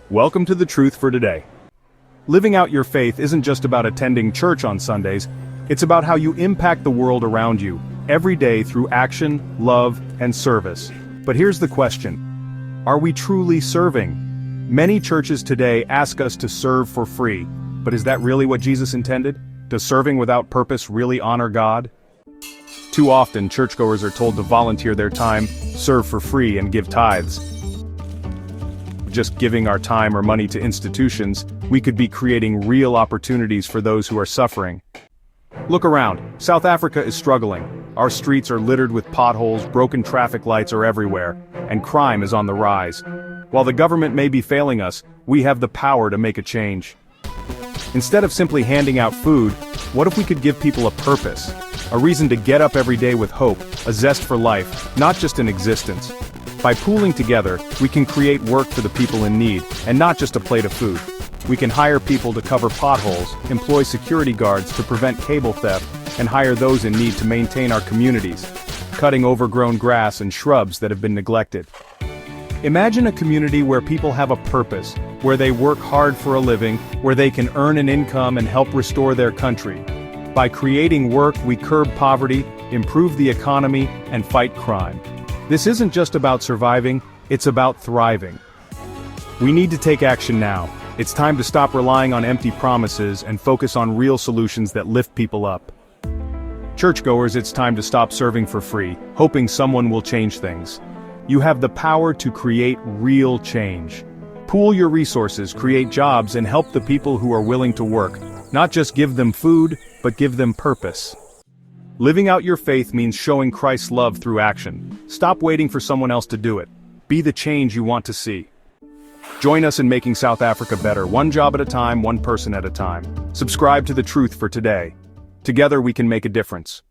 Welcome to the truth for today. Living out your faith isn't just about attending church on Sundays, it's about how you impact the world around you, every day through action, love, and service. But here's the question. Are we truly serving? Many churches today ask us to serve for free, but is that really what Jesus intended? Does serving without purpose really honor God? Too often, churchgoers are told to volunteer their time, serve for free, and give tithes. Just giving our time or money to institutions, we could be creating real opportunities for those who are suffering. Look around. South Africa is struggling. Our streets are littered with potholes, broken traffic lights are everywhere, and crime is on the rise. While the government may be failing us, we have the power to make a change. Instead of simply handing out food, what if we could give people a purpose? A reason to get up every day with hope, a zest for life, not just an existence. By pooling together, we can create work for the people in need, and not just a plate of food. We can hire people to cover potholes, employ security guards to prevent cable theft, and hire those in need to maintain our communities, cutting overgrown grass and shrubs that have been neglected. Imagine a community where people have a purpose, where they work hard for a living, where they can earn an income and help restore their country. By creating work, we curb poverty, improve the economy, and fight crime. This isn't just about surviving, it's about thriving. We need to take action now. It's time to stop relying on empty promises and focus on real solutions that lift people up. Churchgoers, it's time to stop serving for free, hoping someone will change things. You have the power to create real change. Pool your resources, create jobs, and help the people who are willing to work. Not just give them food, but give them purpose. Living out your faith means showing Christ's love through action. Stop waiting for someone else to do it. Be the change you want to see. Join us in making South Africa better, one job at a time, one person at a time. Subscribe to The Truth for today. Together we can make a difference.